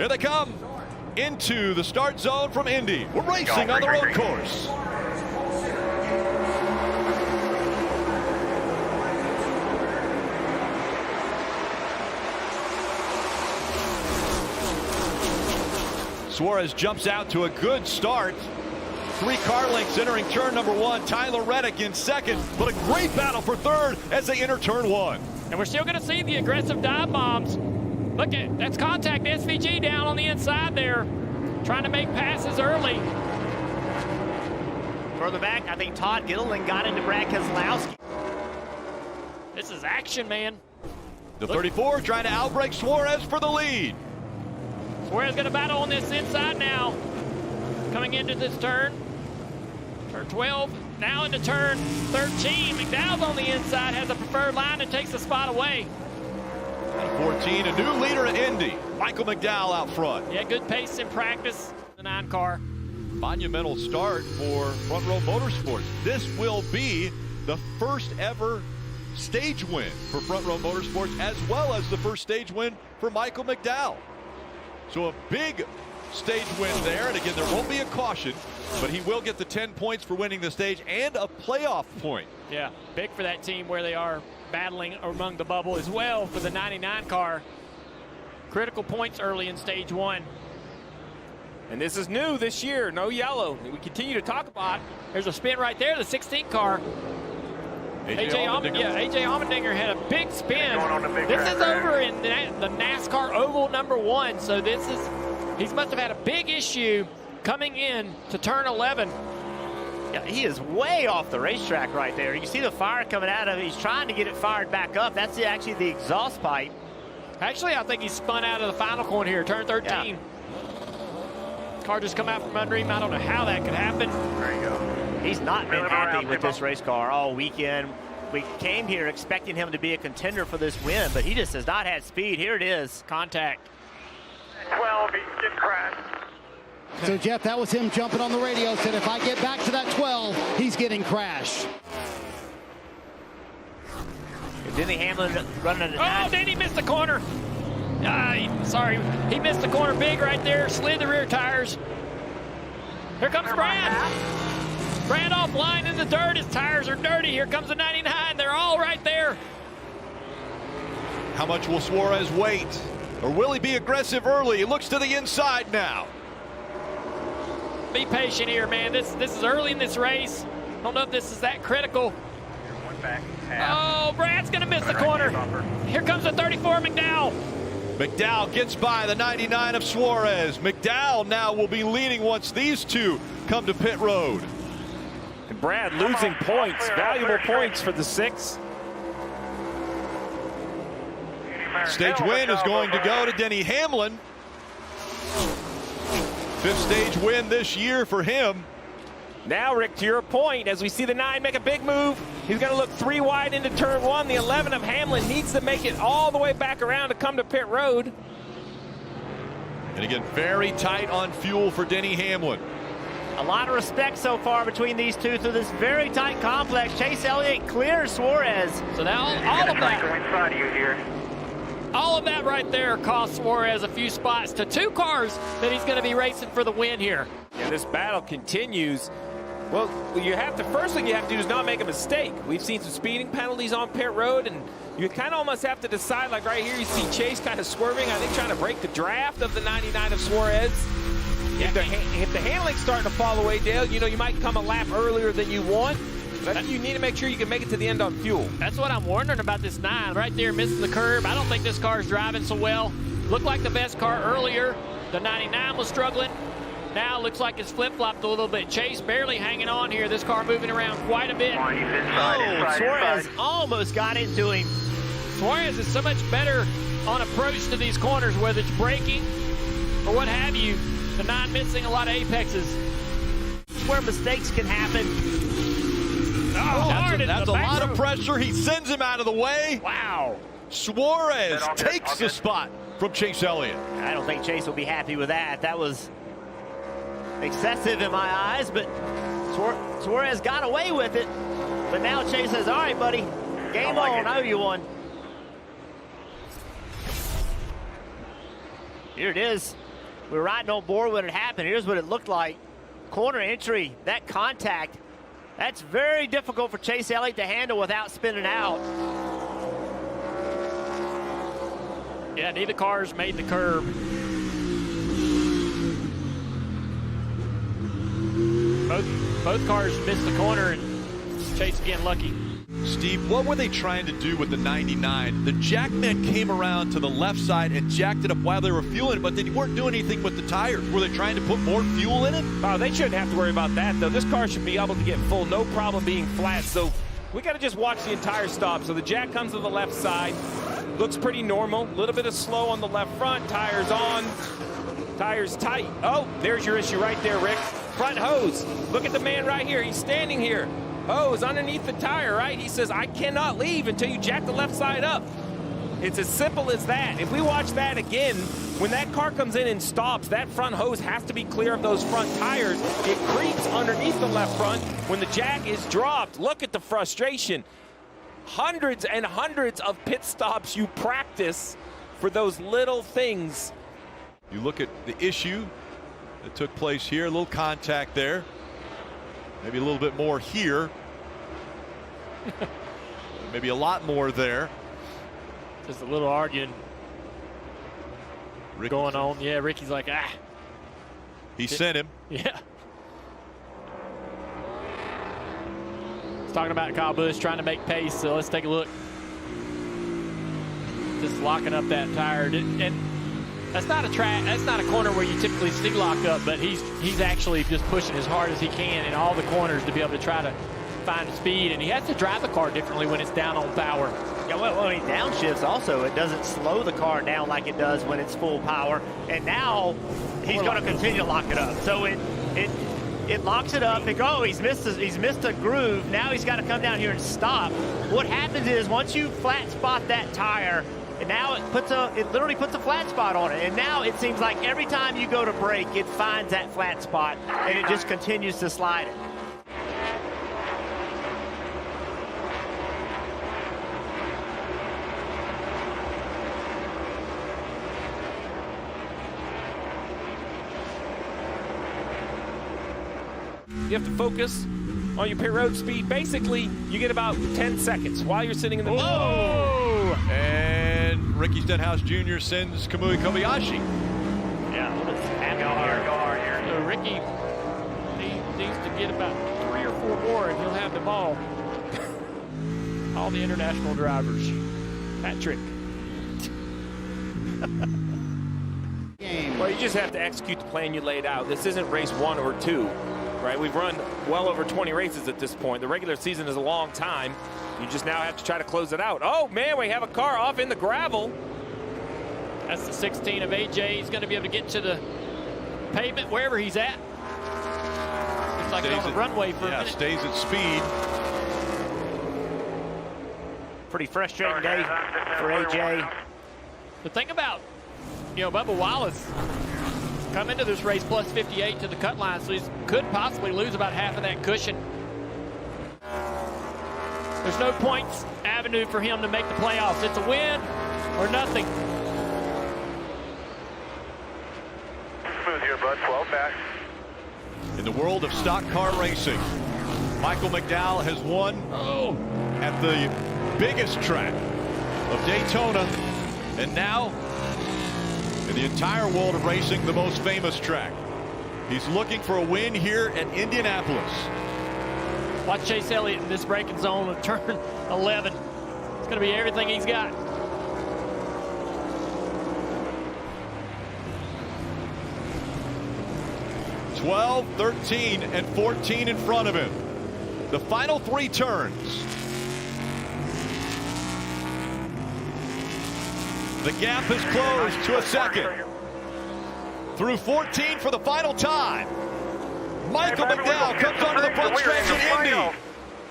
Here they come into the start zone from Indy. We're racing on the road course. Suarez jumps out to a good start. 3 car lengths entering turn number 1. Tyler Reddick in second, but a great battle for third as they enter turn 1. And we're still going to see the aggressive dive bombs. Look at that's contact SVG down on the inside there, trying to make passes early. Further back, I think Todd Gittleman got into Brad Keselowski. This is action, man. The 34 trying to outbreak Suarez for the lead. Suarez going to battle on this inside now. Coming into this turn. Turn 12, now into turn 13. McDowell's on the inside, has a preferred line and takes the spot away. At 14, a new leader at Indy. Michael McDowell out front. Yeah, good pace in practice. The 9 car. Monumental start for Front Row Motorsports. This will be the first ever stage win for Front Row Motorsports, as well as the first stage win for Michael McDowell. So a big stage win there, and again, there won't be a caution, but he will get the 10 points for winning the stage and a playoff point. Yeah, big for that team where they are battling among the bubble as well for the 99 car. Critical points early in stage 1. And this is new this year, no yellow. We continue to talk about. There's a spin right there, the 16 car. AJ Allmendinger had a big spin. This is over in the NASCAR Oval number 1, so this is, he must have had a big issue coming in to turn 11. Yeah, he is way off the racetrack right there. You see the fire coming out of it. He's trying to get it fired back up. That's actually the exhaust pipe. Actually, I think he spun out of the final corner here, turn 13. Yeah. Car just come out from under him. I don't know how that could happen. There you go. He's not been happy with this race car all weekend. We came here expecting him to be a contender for this win, but he just has not had speed. Here it is. Contact. 12, he's getting crashed. So, Jeff, that was him jumping on the radio, said if I get back to that 12, he's getting crashed. Denny Hamlin running. Oh, Denny missed the corner. Sorry, he missed the corner big right there, slid the rear tires. Here comes Brad. Brad offline in the dirt. His tires are dirty. Here comes the 99. They're all right there. How much will Suarez wait? Or will he be aggressive early? He looks to the inside now. Be patient here, man. This is early in this race. I don't know if this is that critical. Oh, Brad's going to miss the corner. Here comes the 34, McDowell. McDowell gets by the 99 of Suarez. McDowell now will be leading once these two come to pit road. And Brad losing points, valuable points for the 6. Stage win is going to go to Denny Hamlin. 5th stage win this year for him. Now, Rick, to your point, as we see the 9 make a big move, he's going to look 3 wide into turn 1. The 11 of Hamlin needs to make it all the way back around to come to pit road. And again, very tight on fuel for Denny Hamlin. A lot of respect so far between these two through this very tight complex. Chase Elliott clears Suarez. So now all of that right there cost Suarez a few spots to 2 cars that he's going to be racing for the win here. Yeah, this battle continues. Well, the first thing you have to do is not make a mistake. We've seen some speeding penalties on pit road, and you kind of almost have to decide, like right here, you see Chase kind of swerving, I think trying to break the draft of the 99 of Suarez. Yeah. If the handling's starting to fall away, Dale, you know, you might come a lap earlier than you want. But you need to make sure you can make it to the end on fuel. That's what I'm wondering about this 9. Right there, missing the curb. I don't think this car is driving so well. Looked like the best car earlier. The 99 was struggling. Now looks like it's flip-flopped a little bit. Chase barely hanging on here. This car moving around quite a bit. Oh, Suarez almost got into him. Suarez is so much better on approach to these corners, whether it's braking or what have you. The 9 missing a lot of apexes. Where mistakes can happen. That's a lot of pressure. He sends him out of the way. Wow. Suarez takes the spot from Chase Elliott. I don't think Chase will be happy with that. That was excessive in my eyes, but Suarez got away with it. But now Chase says, all right, buddy, game on, I owe you one. Here it is. We were riding on board when it happened. Here's what it looked like. Corner entry, that contact, that's very difficult for Chase Elliott to handle without spinning out. Yeah, neither cars made the curb. Both cars missed the corner, and Chase again lucky. Steve, what were they trying to do with the 99? The jackman came around to the left side and jacked it up while they were fueling it, but they weren't doing anything with the tires. Were they trying to put more fuel in it? Oh, they shouldn't have to worry about that, though. This car should be able to get full, no problem being flat. So we got to just watch the entire stop. So the jack comes to the left side. Looks pretty normal. A little bit of slow on the left front. Tires on. Tires tight. Oh, there's your issue right there, Rick. Front hose. Look at the man right here. He's standing here. Hose underneath the tire, right? He says, I cannot leave until you jack the left side up. It's as simple as that. If we watch that again, when that car comes in and stops, that front hose has to be clear of those front tires. It creeps underneath the left front when the jack is dropped. Look at the frustration. Hundreds and hundreds of pit stops you practice for those little things. You look at the issue that took place here, a little contact there. Maybe a little bit more here. Maybe a lot more there. Just a little arguing going on. Yeah, Ricky's like, ah. He sent him. Yeah. He's talking about Kyle Busch trying to make pace, so let's take a look. Just locking up that tire. And that's not a track. That's not a corner where you typically see lock up, but he's actually just pushing as hard as he can in all the corners to be able to try to find speed. And he has to drive the car differently when it's down on power. Yeah, well, when he downshifts also, it doesn't slow the car down like it does when it's full power. And now he's going to continue to lock it up. So it locks it up. He's missed a groove. Now he's got to come down here and stop. What happens is once you flat spot that tire, and now it literally puts a flat spot on it. And now it seems like every time you go to brake, it finds that flat spot, and it just continues to slide it. You have to focus on your pit road speed. Basically, you get about 10 seconds while you're sitting in the... Whoa! And Ricky Stenhouse Jr. sends Kamui Kobayashi. Yeah, what's happening here? So Ricky needs to get about 3 or 4 more, and he'll have the ball. All the international drivers. Hat trick. Well, you just have to execute the plan you laid out. This isn't race 1 or 2. Right, we've run well over 20 races at this point. The regular season is a long time. You just now have to try to close it out. Oh, man, we have a car off in the gravel. That's the 16 of AJ. He's going to be able to get to the pavement wherever he's at. Looks like he's on the runway for a minute. Stays at speed. Pretty frustrating day for AJ. The thing about, Bubba Wallace come into this race plus 58 to the cut line, so he could possibly lose about half of that cushion. There's no points avenue for him to make the playoffs. It's a win or nothing. Smooth here, bud. 12 back. In the world of stock car racing, Michael McDowell has won at the biggest track of Daytona, and now in the entire world of racing, the most famous track. He's looking for a win here at Indianapolis. Watch Chase Elliott in this braking zone of turn 11. It's going to be everything he's got. "12, 13, and 14 in front of him. The final 3 turns. The gap is closed to a second. Through 14 for the final time. Michael McDowell comes onto the front stretch in Indy.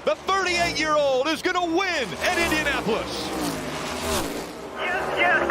The 38-year-old is going to win at Indianapolis. Yes,